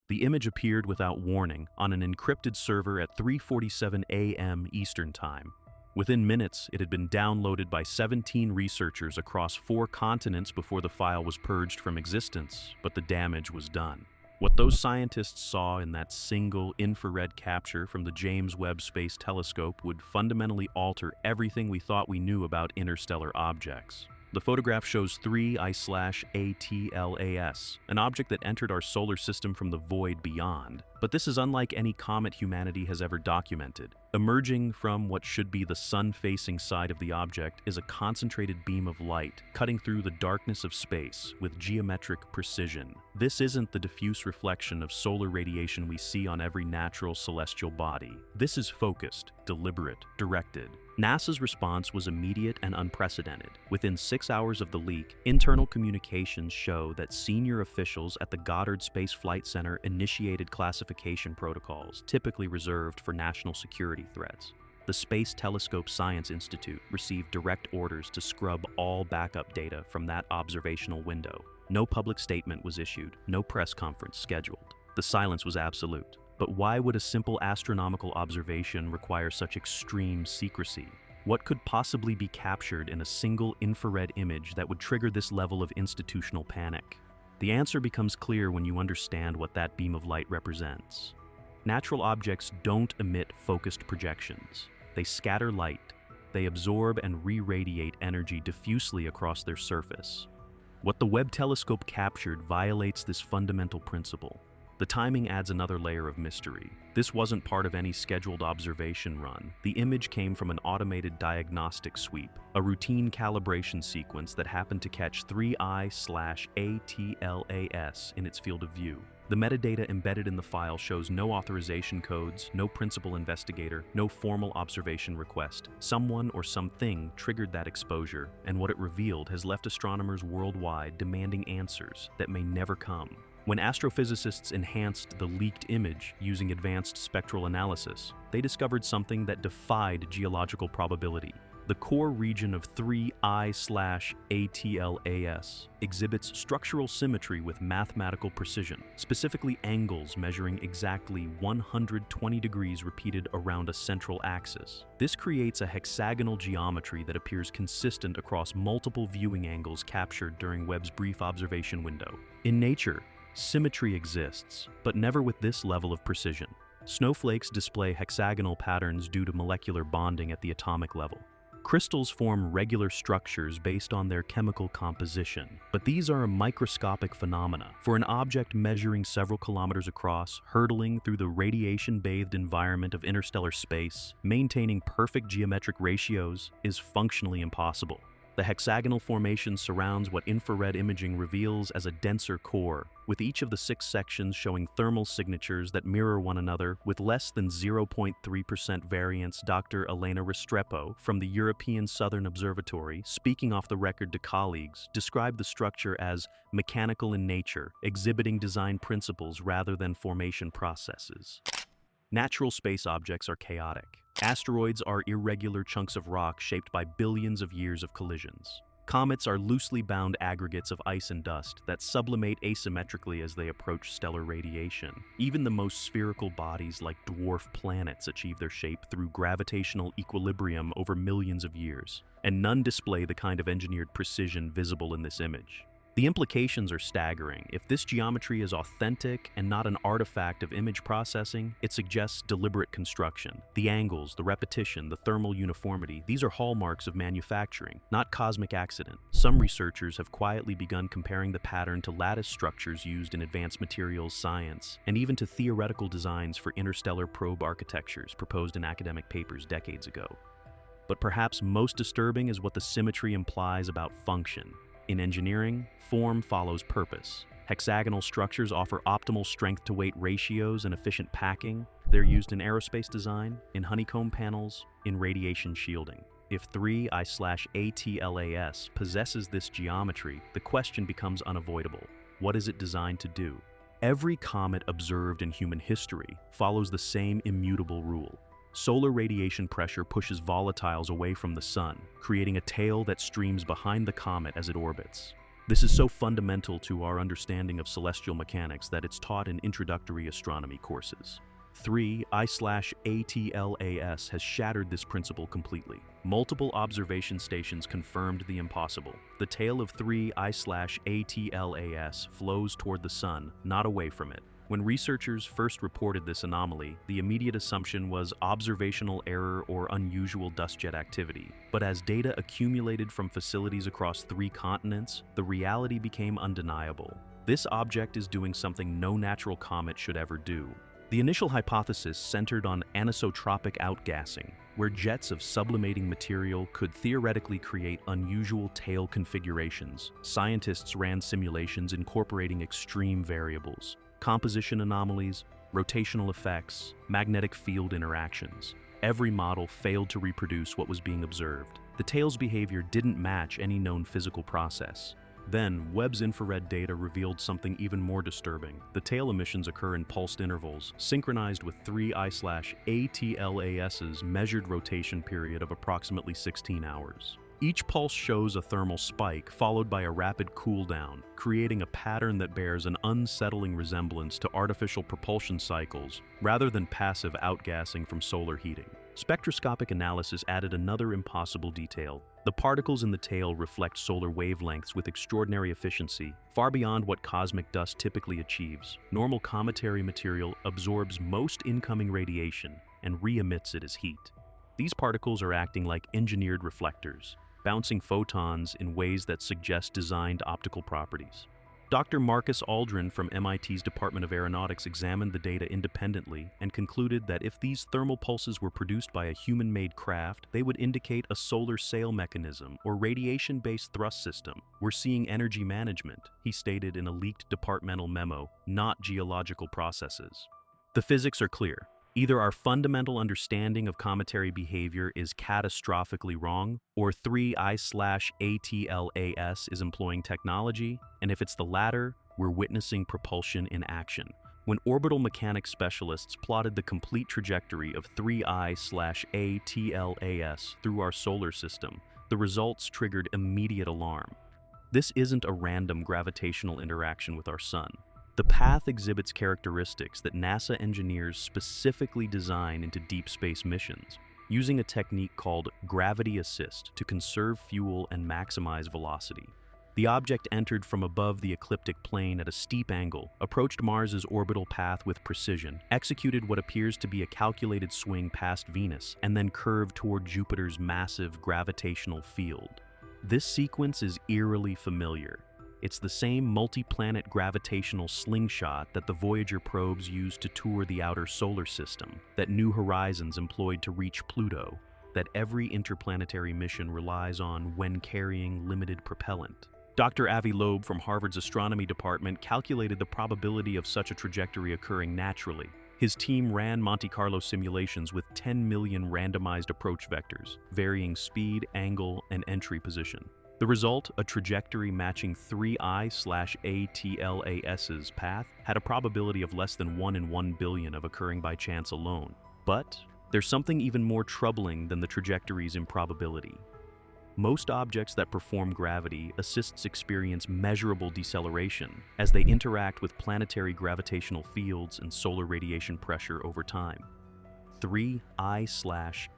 The image appeared without warning on an encrypted server at 3:47 a.m. Eastern Time. Within minutes, it had been downloaded by 17 researchers across 4 continents before the file was purged from existence, but the damage was done. What those scientists saw in that single infrared capture from the James Webb Space Telescope would fundamentally alter everything we thought we knew about interstellar objects. The photograph shows 3I/ATLAS, an object that entered our solar system from the void beyond. But this is unlike any comet humanity has ever documented. Emerging from what should be the sun-facing side of the object is a concentrated beam of light, cutting through the darkness of space with geometric precision. This isn't the diffuse reflection of solar radiation we see on every natural celestial body. This is focused, deliberate, directed. NASA's response was immediate and unprecedented. Within 6 hours of the leak, internal communications show that senior officials at the Goddard Space Flight Center initiated classification protocols typically reserved for national security threats. The Space Telescope Science Institute received direct orders to scrub all backup data from that observational window. No public statement was issued, no press conference scheduled. The silence was absolute. But why would a simple astronomical observation require such extreme secrecy? What could possibly be captured in a single infrared image that would trigger this level of institutional panic? The answer becomes clear when you understand what that beam of light represents. Natural objects don't emit focused projections. They scatter light. They absorb and re-radiate energy diffusely across their surface. What the Webb telescope captured violates this fundamental principle. The timing adds another layer of mystery. This wasn't part of any scheduled observation run. The image came from an automated diagnostic sweep, a routine calibration sequence that happened to catch 3I/ATLAS in its field of view. The metadata embedded in the file shows no authorization codes, no principal investigator, no formal observation request. Someone or something triggered that exposure, and what it revealed has left astronomers worldwide demanding answers that may never come. When astrophysicists enhanced the leaked image using advanced spectral analysis, they discovered something that defied geological probability. The core region of 3I/ATLAS exhibits structural symmetry with mathematical precision, specifically angles measuring exactly 120 degrees repeated around a central axis. This creates a hexagonal geometry that appears consistent across multiple viewing angles captured during Webb's brief observation window. In nature, symmetry exists, but never with this level of precision. Snowflakes display hexagonal patterns due to molecular bonding at the atomic level. Crystals form regular structures based on their chemical composition, but these are microscopic phenomena. For an object measuring several kilometers across, hurtling through the radiation-bathed environment of interstellar space, maintaining perfect geometric ratios is functionally impossible. The hexagonal formation surrounds what infrared imaging reveals as a denser core, with each of the 6 sections showing thermal signatures that mirror one another with less than 0.3% variance. Dr. Elena Restrepo from the European Southern Observatory, speaking off the record to colleagues, described the structure as mechanical in nature, exhibiting design principles rather than formation processes. Natural space objects are chaotic. Asteroids are irregular chunks of rock shaped by billions of years of collisions. Comets are loosely bound aggregates of ice and dust that sublimate asymmetrically as they approach stellar radiation. Even the most spherical bodies like dwarf planets achieve their shape through gravitational equilibrium over millions of years, and none display the kind of engineered precision visible in this image. The implications are staggering. If this geometry is authentic and not an artifact of image processing, it suggests deliberate construction. The angles, the repetition, the thermal uniformity, these are hallmarks of manufacturing, not cosmic accident. Some researchers have quietly begun comparing the pattern to lattice structures used in advanced materials science, and even to theoretical designs for interstellar probe architectures proposed in academic papers decades ago. But perhaps most disturbing is what the symmetry implies about function. In engineering, form follows purpose. Hexagonal structures offer optimal strength-to-weight ratios and efficient packing. They're used in aerospace design, in honeycomb panels, in radiation shielding. If 3I/ATLAS possesses this geometry, the question becomes unavoidable. What is it designed to do? Every comet observed in human history follows the same immutable rule. Solar radiation pressure pushes volatiles away from the sun, creating a tail that streams behind the comet as it orbits. This is so fundamental to our understanding of celestial mechanics that it's taught in introductory astronomy courses. 3I/ATLAS has shattered this principle completely. Multiple observation stations confirmed the impossible. The tail of 3I/ATLAS flows toward the sun, not away from it. When researchers first reported this anomaly, the immediate assumption was observational error or unusual dust jet activity. But as data accumulated from facilities across 3 continents, the reality became undeniable. This object is doing something no natural comet should ever do. The initial hypothesis centered on anisotropic outgassing, where jets of sublimating material could theoretically create unusual tail configurations. Scientists ran simulations incorporating extreme variables, composition anomalies, rotational effects, magnetic field interactions. Every model failed to reproduce what was being observed. The tail's behavior didn't match any known physical process. Then, Webb's infrared data revealed something even more disturbing. The tail emissions occur in pulsed intervals, synchronized with 3I/ATLAS's measured rotation period of approximately 16 hours. Each pulse shows a thermal spike followed by a rapid cool-down, creating a pattern that bears an unsettling resemblance to artificial propulsion cycles rather than passive outgassing from solar heating. Spectroscopic analysis added another impossible detail. The particles in the tail reflect solar wavelengths with extraordinary efficiency, far beyond what cosmic dust typically achieves. Normal cometary material absorbs most incoming radiation and re-emits it as heat. These particles are acting like engineered reflectors, bouncing photons in ways that suggest designed optical properties. Dr. Marcus Aldrin from MIT's Department of Aeronautics examined the data independently and concluded that if these thermal pulses were produced by a human-made craft, they would indicate a solar sail mechanism or radiation-based thrust system. "We're seeing energy management," he stated in a leaked departmental memo, "not geological processes." The physics are clear. Either our fundamental understanding of cometary behavior is catastrophically wrong, or 3I/ATLAS is employing technology, and if it's the latter, we're witnessing propulsion in action. When orbital mechanics specialists plotted the complete trajectory of 3I/ATLAS through our solar system, the results triggered immediate alarm. This isn't a random gravitational interaction with our sun. The path exhibits characteristics that NASA engineers specifically design into deep space missions, using a technique called gravity assist to conserve fuel and maximize velocity. The object entered from above the ecliptic plane at a steep angle, approached Mars's orbital path with precision, executed what appears to be a calculated swing past Venus, and then curved toward Jupiter's massive gravitational field. This sequence is eerily familiar. It's the same multi-planet gravitational slingshot that the Voyager probes used to tour the outer solar system, that New Horizons employed to reach Pluto, that every interplanetary mission relies on when carrying limited propellant. Dr. Avi Loeb from Harvard's astronomy department calculated the probability of such a trajectory occurring naturally. His team ran Monte Carlo simulations with 10 million randomized approach vectors, varying speed, angle, and entry position. The result, a trajectory matching 3I/ATLAS's path, had a probability of less than 1 in 1 billion of occurring by chance alone. But there's something even more troubling than the trajectory's improbability. Most objects that perform gravity assists experience measurable deceleration as they interact with planetary gravitational fields and solar radiation pressure over time. 3I/ATLAS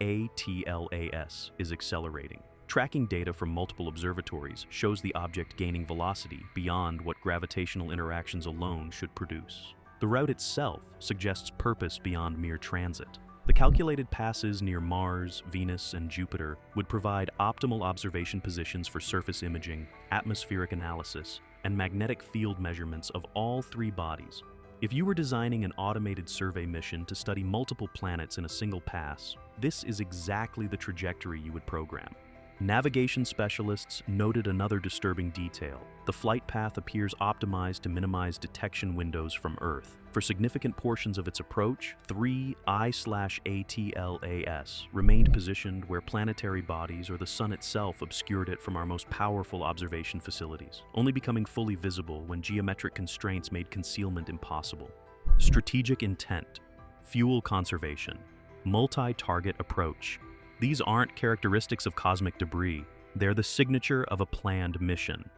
is accelerating. Tracking data from multiple observatories shows the object gaining velocity beyond what gravitational interactions alone should produce. The route itself suggests purpose beyond mere transit. The calculated passes near Mars, Venus, and Jupiter would provide optimal observation positions for surface imaging, atmospheric analysis, and magnetic field measurements of all 3 bodies. If you were designing an automated survey mission to study multiple planets in a single pass, this is exactly the trajectory you would program. Navigation specialists noted another disturbing detail. The flight path appears optimized to minimize detection windows from Earth. For significant portions of its approach, 3I/ATLAS remained positioned where planetary bodies or the Sun itself obscured it from our most powerful observation facilities, only becoming fully visible when geometric constraints made concealment impossible. Strategic intent, fuel conservation, multi-target approach. These aren't characteristics of cosmic debris, they're the signature of a planned mission.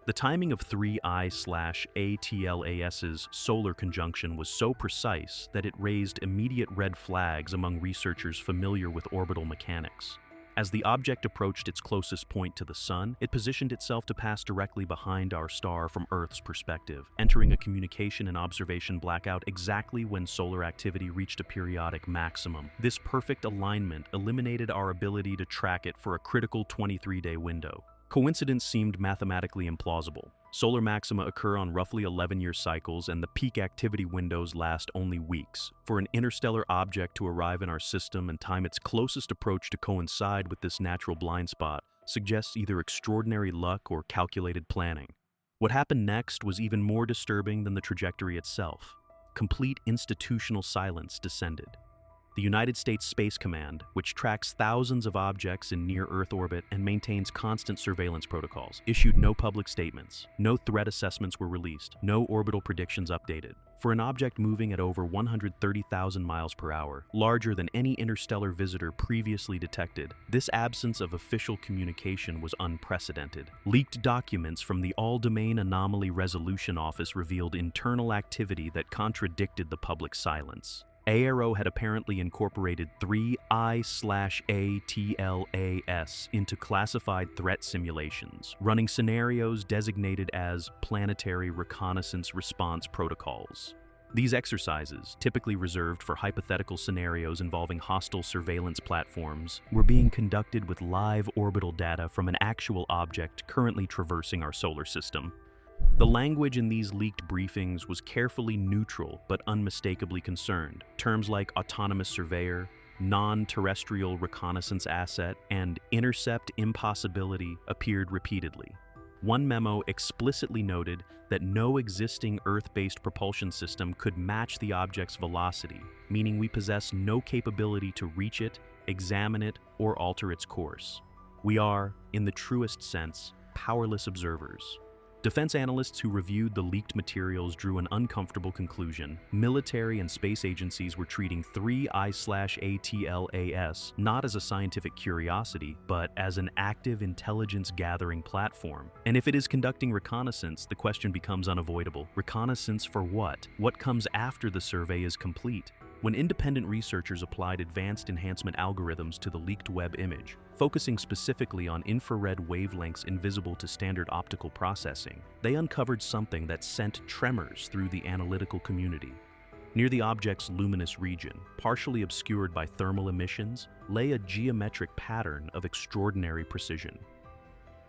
The timing of 3I/ATLAS's solar conjunction was so precise that it raised immediate red flags among researchers familiar with orbital mechanics. As the object approached its closest point to the Sun, it positioned itself to pass directly behind our star from Earth's perspective, entering a communication and observation blackout exactly when solar activity reached a periodic maximum. This perfect alignment eliminated our ability to track it for a critical 23-day window. Coincidence seemed mathematically implausible. Solar maxima occur on roughly 11-year cycles, and the peak activity windows last only weeks. For an interstellar object to arrive in our system and time its closest approach to coincide with this natural blind spot suggests either extraordinary luck or calculated planning. What happened next was even more disturbing than the trajectory itself. Complete institutional silence descended. The United States Space Command, which tracks thousands of objects in near-Earth orbit and maintains constant surveillance protocols, issued no public statements. No threat assessments were released. No orbital predictions updated. For an object moving at over 130,000 miles per hour, larger than any interstellar visitor previously detected, this absence of official communication was unprecedented. Leaked documents from the All-Domain Anomaly Resolution Office revealed internal activity that contradicted the public silence. AARO had apparently incorporated 3I/ATLAS into classified threat simulations, running scenarios designated as planetary reconnaissance response protocols. These exercises, typically reserved for hypothetical scenarios involving hostile surveillance platforms, were being conducted with live orbital data from an actual object currently traversing our solar system. The language in these leaked briefings was carefully neutral but unmistakably concerned. Terms like autonomous surveyor, non-terrestrial reconnaissance asset, and intercept impossibility appeared repeatedly. One memo explicitly noted that no existing Earth-based propulsion system could match the object's velocity, meaning we possess no capability to reach it, examine it, or alter its course. We are, in the truest sense, powerless observers. Defense analysts who reviewed the leaked materials drew an uncomfortable conclusion. Military and space agencies were treating 3I/ATLAS not as a scientific curiosity, but as an active intelligence-gathering platform. And if it is conducting reconnaissance, the question becomes unavoidable. Reconnaissance for what? What comes after the survey is complete? When independent researchers applied advanced enhancement algorithms to the leaked Webb image, focusing specifically on infrared wavelengths invisible to standard optical processing, they uncovered something that sent tremors through the analytical community. Near the object's luminous region, partially obscured by thermal emissions, lay a geometric pattern of extraordinary precision.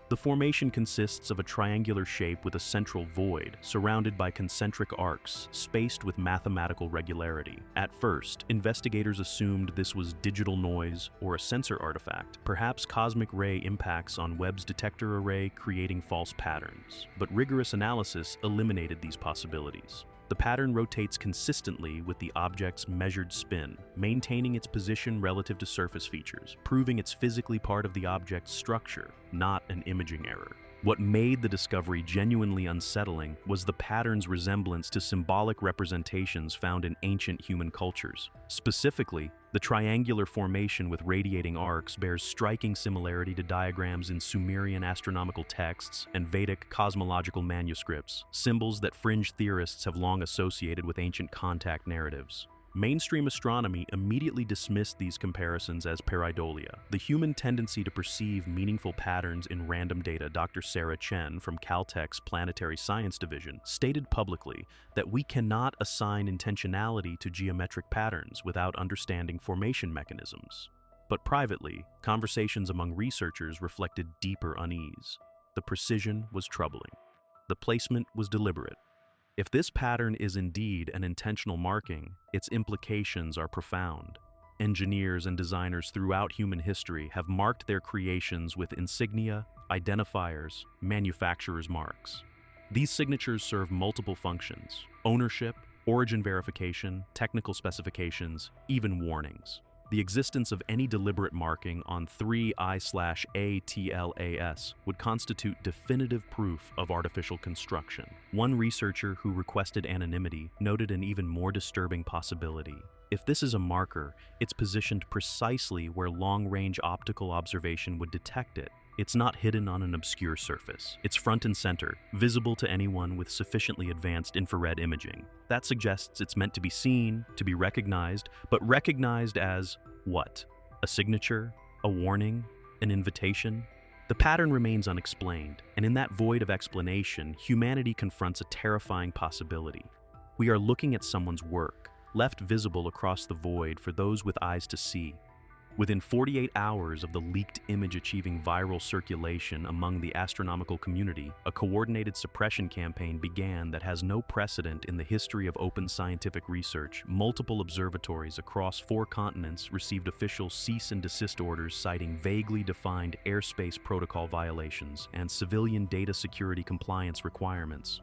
The formation consists of a triangular shape with a central void, surrounded by concentric arcs, spaced with mathematical regularity. At first, investigators assumed this was digital noise or a sensor artifact, perhaps cosmic ray impacts on Webb's detector array creating false patterns. But rigorous analysis eliminated these possibilities. The pattern rotates consistently with the object's measured spin, maintaining its position relative to surface features, proving it's physically part of the object's structure, not an imaging error. What made the discovery genuinely unsettling was the pattern's resemblance to symbolic representations found in ancient human cultures. Specifically, the triangular formation with radiating arcs bears striking similarity to diagrams in Sumerian astronomical texts and Vedic cosmological manuscripts, symbols that fringe theorists have long associated with ancient contact narratives. Mainstream astronomy immediately dismissed these comparisons as pareidolia, the human tendency to perceive meaningful patterns in random data. Dr. Sarah Chen from Caltech's Planetary Science Division stated publicly that we cannot assign intentionality to geometric patterns without understanding formation mechanisms. But privately, conversations among researchers reflected deeper unease. The precision was troubling. The placement was deliberate. If this pattern is indeed an intentional marking, its implications are profound. Engineers and designers throughout human history have marked their creations with insignia, identifiers, manufacturer's marks. These signatures serve multiple functions: ownership, origin verification, technical specifications, even warnings. The existence of any deliberate marking on 3I/ATLAS would constitute definitive proof of artificial construction. One researcher who requested anonymity noted an even more disturbing possibility. If this is a marker, it's positioned precisely where long-range optical observation would detect it, It's not hidden on an obscure surface. It's front and center, visible to anyone with sufficiently advanced infrared imaging. That suggests it's meant to be seen, to be recognized, but recognized as what? A signature? A warning? An invitation? The pattern remains unexplained, and in that void of explanation, humanity confronts a terrifying possibility. We are looking at someone's work, left visible across the void for those with eyes to see. Within 48 hours of the leaked image achieving viral circulation among the astronomical community, a coordinated suppression campaign began that has no precedent in the history of open scientific research. Multiple observatories across 4 continents received official cease and desist orders citing vaguely defined airspace protocol violations and civilian data security compliance requirements.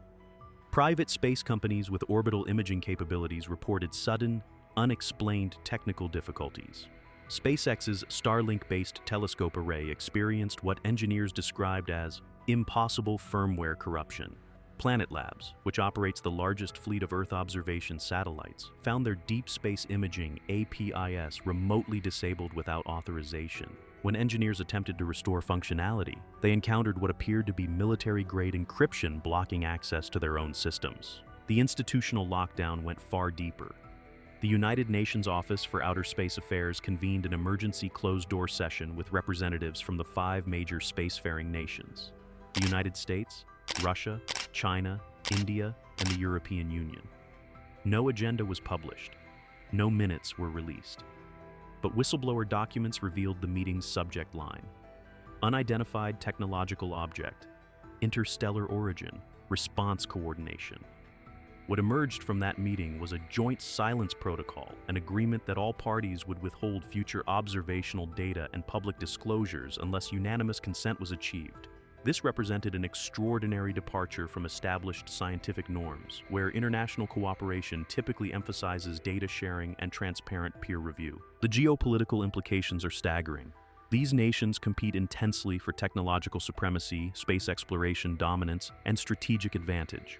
Private space companies with orbital imaging capabilities reported sudden, unexplained technical difficulties. SpaceX's Starlink-based telescope array experienced what engineers described as impossible firmware corruption. Planet Labs, which operates the largest fleet of Earth observation satellites, found their deep space imaging APIS remotely disabled without authorization. When engineers attempted to restore functionality, they encountered what appeared to be military-grade encryption blocking access to their own systems. The institutional lockdown went far deeper. The United Nations Office for Outer Space Affairs convened an emergency closed-door session with representatives from the 5 major spacefaring nations: the United States, Russia, China, India, and the European Union. No agenda was published. No minutes were released. But whistleblower documents revealed the meeting's subject line: unidentified technological object, interstellar origin, response coordination. What emerged from that meeting was a joint silence protocol, an agreement that all parties would withhold future observational data and public disclosures unless unanimous consent was achieved. This represented an extraordinary departure from established scientific norms, where international cooperation typically emphasizes data sharing and transparent peer review. The geopolitical implications are staggering. These nations compete intensely for technological supremacy, space exploration dominance, and strategic advantage.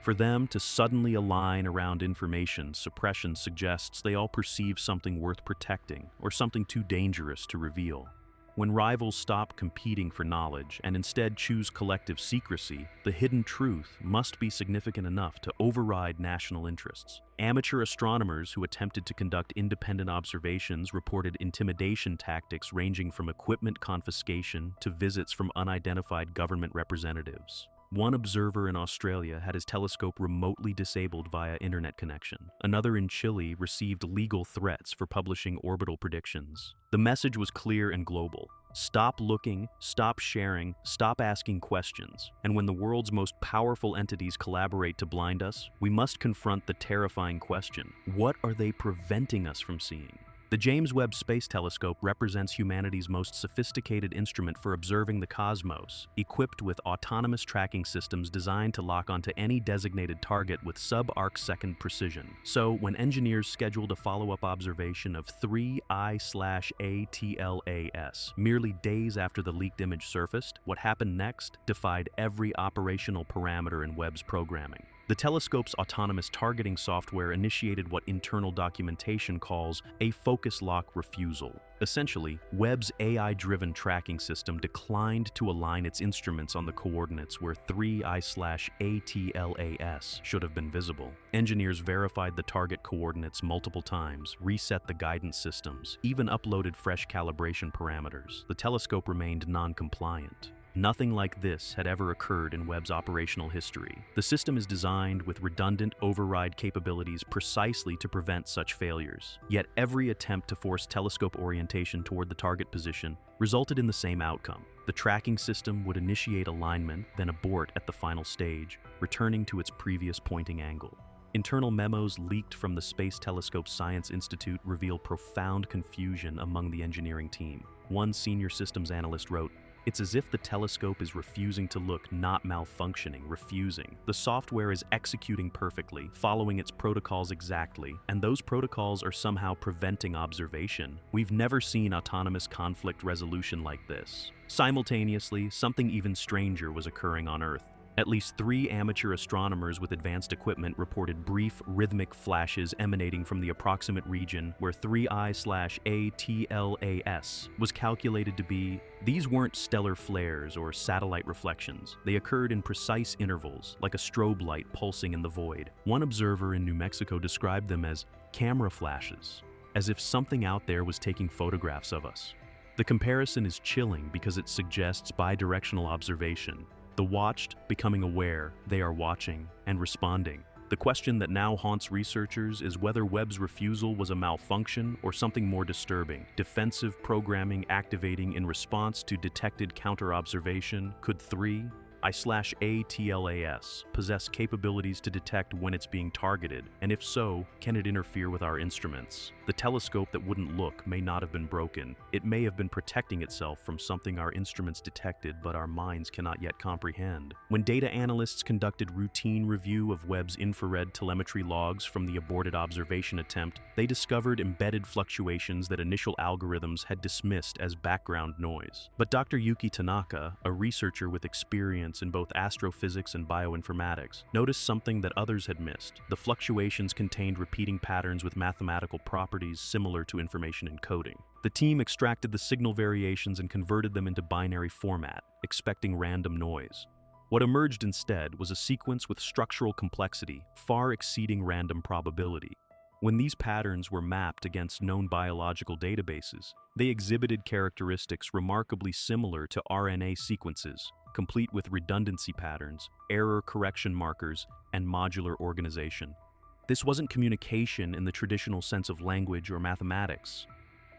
For them to suddenly align around information suppression suggests they all perceive something worth protecting or something too dangerous to reveal. When rivals stop competing for knowledge and instead choose collective secrecy, the hidden truth must be significant enough to override national interests. Amateur astronomers who attempted to conduct independent observations reported intimidation tactics ranging from equipment confiscation to visits from unidentified government representatives. One observer in Australia had his telescope remotely disabled via internet connection. Another in Chile received legal threats for publishing orbital predictions. The message was clear and global. Stop looking, stop sharing, stop asking questions. And when the world's most powerful entities collaborate to blind us, we must confront the terrifying question: what are they preventing us from seeing? The James Webb Space Telescope represents humanity's most sophisticated instrument for observing the cosmos, equipped with autonomous tracking systems designed to lock onto any designated target with sub-arc-second precision. So, when engineers scheduled a follow-up observation of 3I/ATLAS merely days after the leaked image surfaced, what happened next defied every operational parameter in Webb's programming. The telescope's autonomous targeting software initiated what internal documentation calls a focus lock refusal. Essentially, Webb's AI-driven tracking system declined to align its instruments on the coordinates where 3I/ATLAS should have been visible. Engineers verified the target coordinates multiple times, reset the guidance systems, even uploaded fresh calibration parameters. The telescope remained non-compliant. Nothing like this had ever occurred in Webb's operational history. The system is designed with redundant override capabilities precisely to prevent such failures. Yet every attempt to force telescope orientation toward the target position resulted in the same outcome. The tracking system would initiate alignment, then abort at the final stage, returning to its previous pointing angle. Internal memos leaked from the Space Telescope Science Institute reveal profound confusion among the engineering team. One senior systems analyst wrote, "It's as if the telescope is refusing to look, not malfunctioning, refusing. The software is executing perfectly, following its protocols exactly, and those protocols are somehow preventing observation. We've never seen autonomous conflict resolution like this." Simultaneously, something even stranger was occurring on Earth. At least 3 amateur astronomers with advanced equipment reported brief, rhythmic flashes emanating from the approximate region where 3I/ATLAS was calculated to be. These weren't stellar flares or satellite reflections. They occurred in precise intervals, like a strobe light pulsing in the void. One observer in New Mexico described them as camera flashes, as if something out there was taking photographs of us. The comparison is chilling because it suggests bidirectional observation. The watched becoming aware they are watching and responding. The question that now haunts researchers is whether Webb's refusal was a malfunction or something more disturbing. Defensive programming activating in response to detected counter-observation. Could 3I/ATLAS possess capabilities to detect when it's being targeted? And if so, can it interfere with our instruments? The telescope that wouldn't look may not have been broken. It may have been protecting itself from something our instruments detected but our minds cannot yet comprehend. When data analysts conducted routine review of Webb's infrared telemetry logs from the aborted observation attempt, they discovered embedded fluctuations that initial algorithms had dismissed as background noise. But Dr. Yuki Tanaka, a researcher with experience in both astrophysics and bioinformatics, noticed something that others had missed. The fluctuations contained repeating patterns with mathematical properties similar to information encoding. The team extracted the signal variations and converted them into binary format, expecting random noise. What emerged instead was a sequence with structural complexity far exceeding random probability. When these patterns were mapped against known biological databases, they exhibited characteristics remarkably similar to RNA sequences, complete with redundancy patterns, error correction markers, and modular organization. This wasn't communication in the traditional sense of language or mathematics.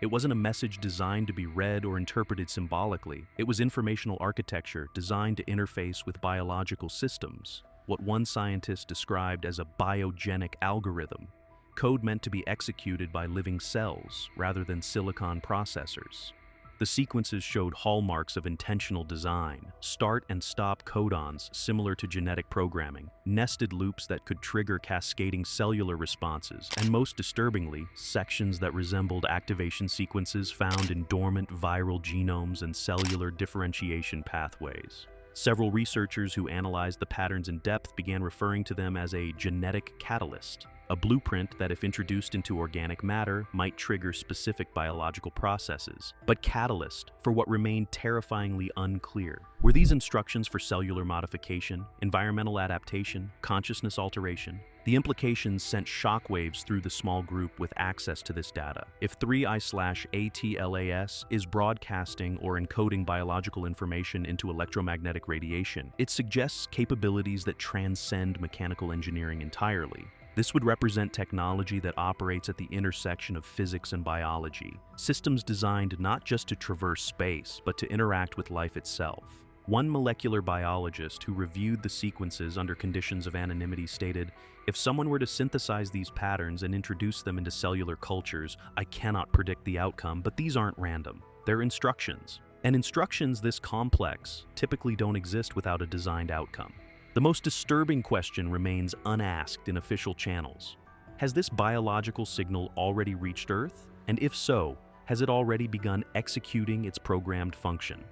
It wasn't a message designed to be read or interpreted symbolically. It was informational architecture designed to interface with biological systems, what one scientist described as a biogenic algorithm, code meant to be executed by living cells rather than silicon processors. The sequences showed hallmarks of intentional design, start and stop codons similar to genetic programming, nested loops that could trigger cascading cellular responses, and most disturbingly, sections that resembled activation sequences found in dormant viral genomes and cellular differentiation pathways. Several researchers who analyzed the patterns in depth began referring to them as a genetic catalyst, a blueprint that, if introduced into organic matter, might trigger specific biological processes. But catalyst, for what remained terrifyingly unclear. Were these instructions for cellular modification, environmental adaptation, consciousness alteration? The implications sent shockwaves through the small group with access to this data. If 3I/ATLAS is broadcasting or encoding biological information into electromagnetic radiation, it suggests capabilities that transcend mechanical engineering entirely. This would represent technology that operates at the intersection of physics and biology, systems designed not just to traverse space, but to interact with life itself. One molecular biologist who reviewed the sequences under conditions of anonymity stated, "If someone were to synthesize these patterns and introduce them into cellular cultures, I cannot predict the outcome, but these aren't random. They're instructions. And instructions this complex typically don't exist without a designed outcome." The most disturbing question remains unasked in official channels. Has this biological signal already reached Earth? And if so, has it already begun executing its programmed function?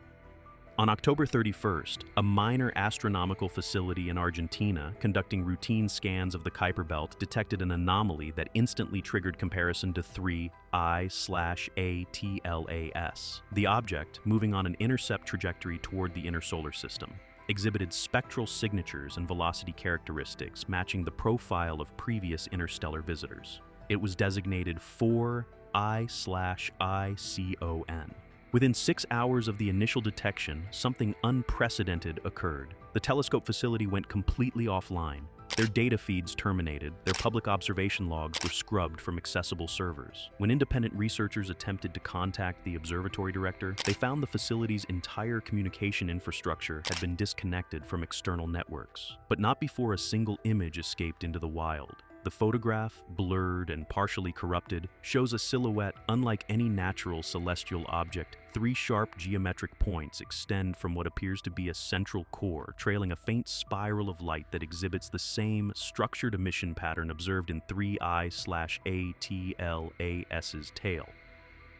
On October 31st, a minor astronomical facility in Argentina conducting routine scans of the Kuiper Belt detected an anomaly that instantly triggered comparison to 3I/ATLAS. The object, moving on an intercept trajectory toward the inner solar system, exhibited spectral signatures and velocity characteristics matching the profile of previous interstellar visitors. It was designated 4I/ICON. Within 6 hours of the initial detection, something unprecedented occurred. The telescope facility went completely offline. Their data feeds terminated, their public observation logs were scrubbed from accessible servers. When independent researchers attempted to contact the observatory director, they found the facility's entire communication infrastructure had been disconnected from external networks. But not before a single image escaped into the wild. The photograph, blurred and partially corrupted, shows a silhouette unlike any natural celestial object. 3 sharp geometric points extend from what appears to be a central core, trailing a faint spiral of light that exhibits the same structured emission pattern observed in 3I/ATLAS's tail.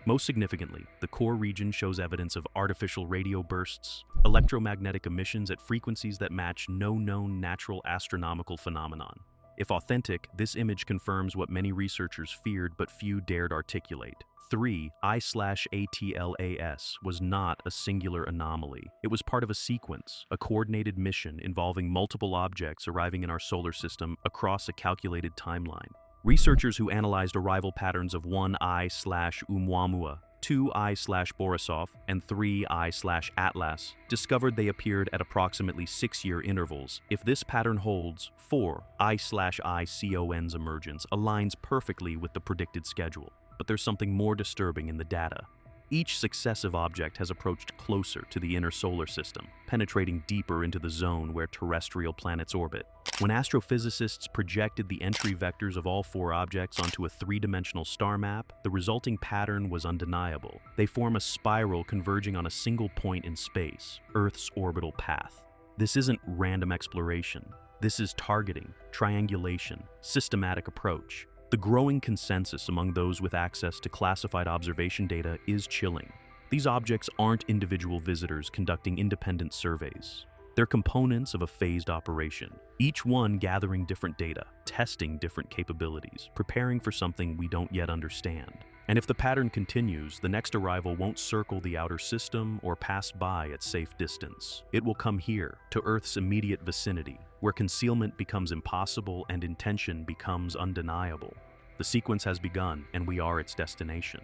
Most significantly, the core region shows evidence of artificial radio bursts, electromagnetic emissions at frequencies that match no known natural astronomical phenomenon. If authentic, this image confirms what many researchers feared but few dared articulate. 3. I/ATLAS was not a singular anomaly. It was part of a sequence, a coordinated mission involving multiple objects arriving in our solar system across a calculated timeline. Researchers who analyzed arrival patterns of 1 I/Oumuamua, 2 I/Borisov, and 3 I/Atlas discovered they appeared at approximately 6-year intervals. If this pattern holds, 4 I/ICON's emergence aligns perfectly with the predicted schedule. But there's something more disturbing in the data. Each successive object has approached closer to the inner solar system, penetrating deeper into the zone where terrestrial planets orbit. When astrophysicists projected the entry vectors of all 4 objects onto a 3-dimensional star map, the resulting pattern was undeniable. They form a spiral converging on a single point in space, Earth's orbital path. This isn't random exploration. This is targeting, triangulation, systematic approach. The growing consensus among those with access to classified observation data is chilling. These objects aren't individual visitors conducting independent surveys. They're components of a phased operation, each one gathering different data, testing different capabilities, preparing for something we don't yet understand. And if the pattern continues, the next arrival won't circle the outer system or pass by at safe distance. It will come here, to Earth's immediate vicinity, where concealment becomes impossible and intention becomes undeniable. The sequence has begun, and we are its destination.